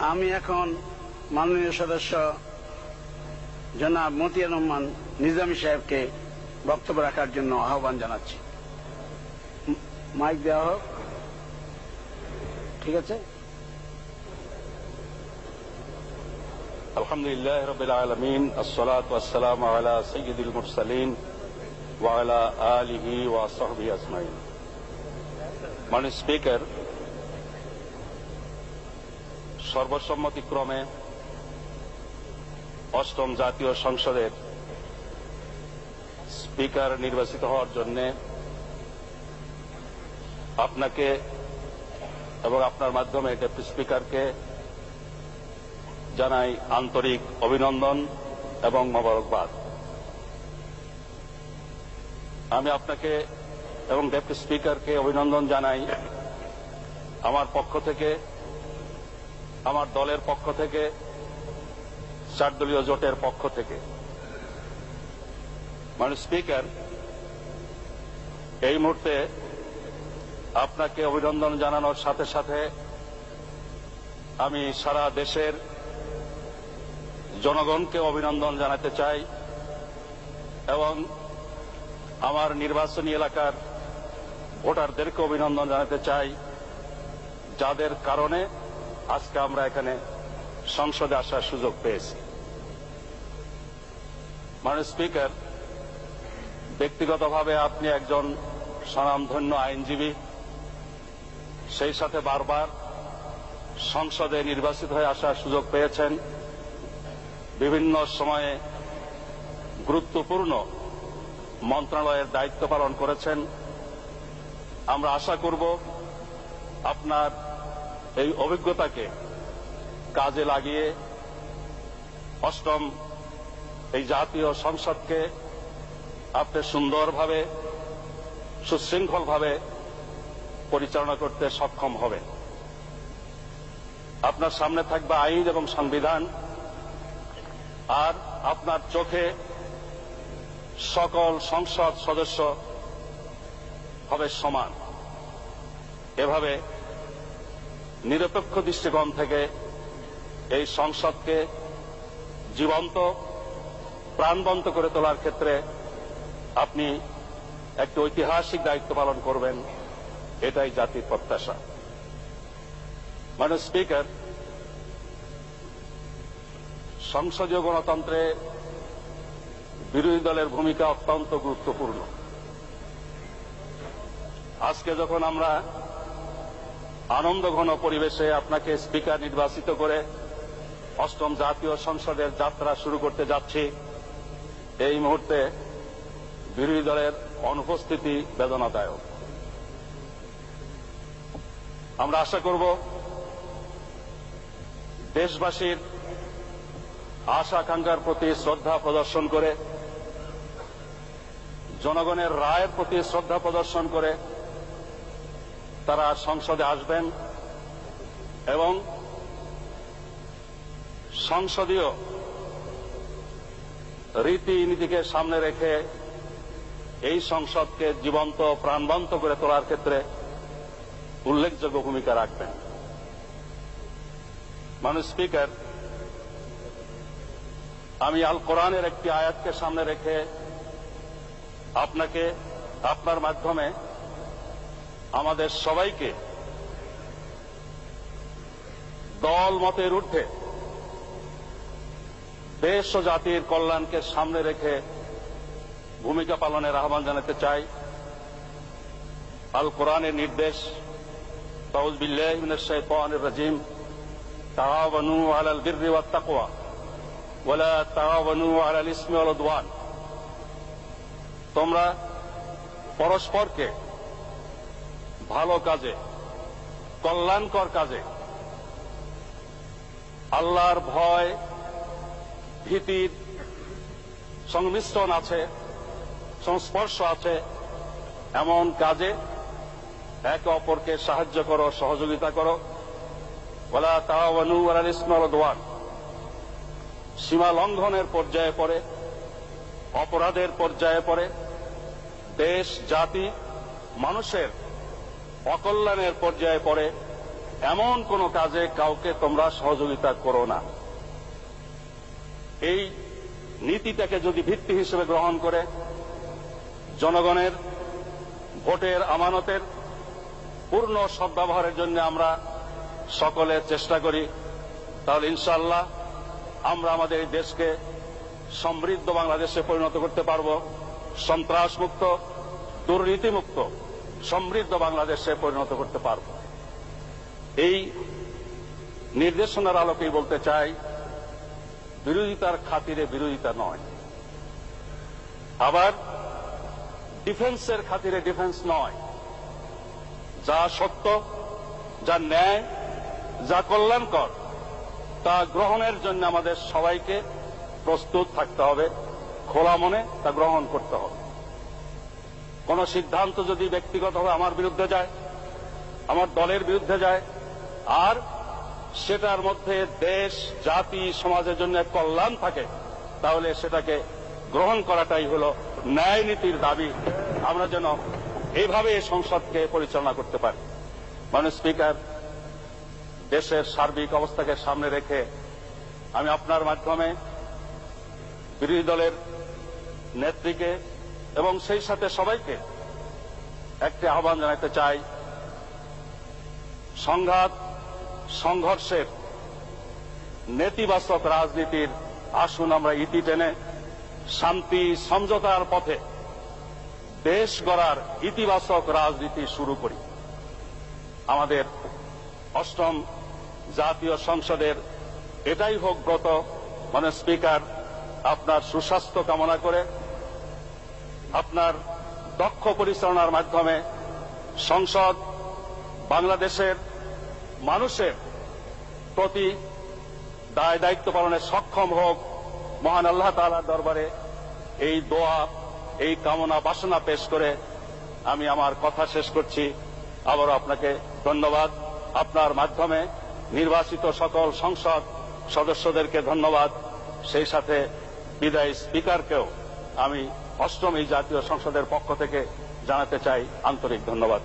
আমি এখন মাননীয় সদস্য জনাব মতিয়ার রহমান নিজামী সাহেবকে বক্তব্য রাখার জন্য আহ্বান জানাচ্ছি। মাইক দেওয়া হোক। ঠিক আছে। আলহামদুলিল্লাহ রাব্বিল আলামিন, আসসালাতু ওয়াসসালামু আলা সাইয়্যিদিল মুরসালিন ওয়া আলা আলিহি ওয়া সাহবিহি আজমাইন। মাননীয় স্পিকার, সর্বসম্মতিক্রমে অষ্টম জাতীয় সংসদের স্পিকার নির্বাচিত হওয়ার জন্য আপনাকে এবং আপনার মাধ্যমে ডেপুটি স্পিকারকে জানাই আন্তরিক অভিনন্দন এবং মোবারকবাদ। আমি আপনাকে এবং ডেপুটি স্পিকারকে অভিনন্দন জানাই আমার পক্ষ থেকে, আমার দলের পক্ষ থেকে, 4 দলীয় জোটের পক্ষ থেকে। মাননীয় স্পিকার, এই মুহূর্তে আপনাকে অভিনন্দন জানানোর সাথে সাথে আমি সারা দেশের জনগণকে অভিনন্দন জানাতে চাই এবং আমার নির্বাচনী এলাকার ভোটারদেরকে অভিনন্দন জানাতে চাই, যাদের কারণে আজকে আমরা এখানে সংসদে আসার সুযোগ পেয়েছি। মাননীয় স্পিকার, ব্যক্তিগতভাবে আপনি একজন স্বনামধন্য আইনজীবী, সেই সাথে বারবার সংসদে নির্বাচিত হয়ে আসার সুযোগ পেয়েছেন, বিভিন্ন সময়ে গুরুত্বপূর্ণ মন্ত্রণালয়ের দায়িত্ব পালন করেছেন। আমরা আশা করব আপনার এই অভিজ্ঞতাকে কাজে লাগিয়ে অষ্টম এই জাতীয় সংসদকে আপনি সুন্দরভাবে, সুশৃঙ্খলভাবে পরিচালনা করতে সক্ষম হবেন। আপনার সামনে থাকবে আইন এবং সংবিধান, আর আপনার চোখে সকল সংসদ সদস্য হবে সমান। এভাবে নিরপেক্ষ দৃষ্টিকোণ থেকে এই সংসদকে জীবন্ত, প্রাণবন্ত করে তোলার ক্ষেত্রে আপনি একটি ঐতিহাসিক দায়িত্ব পালন করবেন, এটাই জাতির প্রত্যাশা। মাননীয় স্পিকার, সংসদীয় গণতন্ত্রে বিরোধী দলের ভূমিকা অত্যন্ত গুরুত্বপূর্ণ। আজকে যখন আমরা আনন্দঘন পরিবেশে আপনাকে স্পিকার নির্বাচিত করে অষ্টম জাতীয় সংসদের যাত্রা শুরু করতে যাচ্ছি, এই মুহূর্তে বিরোধী দলের অনুপস্থিতি বেদনাদায়ক। আমরা আশা করব দেশবাসীর আশা আকাঙ্ক্ষার প্রতি শ্রদ্ধা প্রদর্শন করে, জনগণের রায়ের প্রতি শ্রদ্ধা প্রদর্শন করে তারা সংসদে আসবেন এবং সংসদীয় রীতিনীতিকে সামনে রেখে এই সংসদকে জীবন্ত, প্রাণবন্ত করে তোলার ক্ষেত্রে উল্লেখযোগ্য ভূমিকা রাখবেন। মাননীয় স্পিকার, আমি আল কোরআনের একটি আয়াতকে সামনে রেখে আপনাকে, আপনার মাধ্যমে আমাদের সবাইকে দল মতের ঊর্ধ্বে দেশ ও জাতির কল্যাণকে সামনে রেখে ভূমিকা পালনের আহ্বান জানাতে চাই। আল কোরআনের নির্দেশ, আউযু বিল্লাহি মিনাশ শাইতানির রাজিম, তাআওয়ানু আলাল বিররি ওয়াত তাকওয়া ওয়ালা তাআওয়ানু আলাল ইসমি ওয়াল উদওয়ান। তোমরা পরস্পরকে ভালো কাজে, কল্যাণকর কাজে, আল্লাহর ভয়, ভীতির সংমিশ্রণ আছে, সংস্পর্শ আছে, এমন কাজে একে অপরকে সাহায্য করো, সহযোগিতা করো। ওয়ালা তাআওয়ানু আলাল ইসমি ওয়াল উদওয়ান। সীমা লঙ্ঘনের পর্যায়ে পড়ে, অপরাধের পর্যায়ে পড়ে, দেশ, জাতি, মানুষের অকল্যাণের পর্যায়ে পড়ে এমন কোন কাজে কাউকে তোমরা সহযোগিতা করো না। এই নীতিটাকে যদি ভিত্তি হিসেবে গ্রহণ করে জনগণের ভোটের আমানতের পূর্ণ সদ্ব্যবহারের জন্য আমরা সকলে চেষ্টা করি, তাহলে ইনশাআল্লাহ আমরা আমাদের এই দেশকে সমৃদ্ধ বাংলাদেশে পরিণত করতে পারব, সন্ত্রাসমুক্ত, দুর্নীতিমুক্ত সমৃদ্ধ বাংলাদেশে পরিণত করতে পারব। এই নির্দেশনার আলোকেই বলতে চাই, বিরোধিতার খাতিরে বিরোধিতা নয়, আবার ডিফেন্সের খাতিরে ডিফেন্স নয়। যা সত্য, যা ন্যায়, যা কল্যাণকর তা গ্রহণের জন্য আমাদের সবাইকে প্রস্তুত থাকতে হবে, খোলা মনে তা গ্রহণ করতে হবে। কোন সিদ্ধান্ত যদি ব্যক্তিগতভাবে আমার বিরুদ্ধে যায়, আমার দলের বিরুদ্ধে যায়, আর সেটার মধ্যে দেশ, জাতি, সমাজের জন্য কল্যাণ থাকে, তাহলে সেটাকে গ্রহণ করাটাই হলো ন্যায় নীতির দাবি। আমরা যেন এইভাবে এই সংসদকে পরিচালনা করতে পারি। মাননীয় স্পিকার, দেশের সার্বিক অবস্থাকে সামনে রেখে আমি আপনার মাধ্যমে বিরোধী দলের নেত্রীকে এবং সেই সাথে সবাইকে একটি আহ্বান জানাতে চাই, সংঘাত সংঘর্ষের নেতিবাচক রাজনীতির আসুন আমরা ইতি টেনে শান্তি সমঝোতার পথে দেশ গড়ার ইতিবাচক রাজনীতি শুরু করি। আমাদের অষ্টম জাতীয় সংসদের এটাই হোক ব্রত। মাননীয় স্পিকার, আপনার সুস্বাস্থ্য কামনা করে আপনার দক্ষ পরিচালনার মাধ্যমে সংসদ বাংলাদেশের মানুষের প্রতি দায় দায়িত্ব পালনে সক্ষম হোক, মহান আল্লাহ তাআলার দরবারে এই দোয়া, এই কামনা বাসনা পেশ করে আমি আমার কথা শেষ করছি। আবারও আপনাকে ধন্যবাদ। আপনার মাধ্যমে নির্বাচিত সকল সংসদ সদস্যদেরকে ধন্যবাদ। সেই সাথে বিদায়ী স্পিকারকেও আমি অষ্টম এই জাতীয় সংসদের পক্ষ থেকে জানাতে চাই আন্তরিক ধন্যবাদ।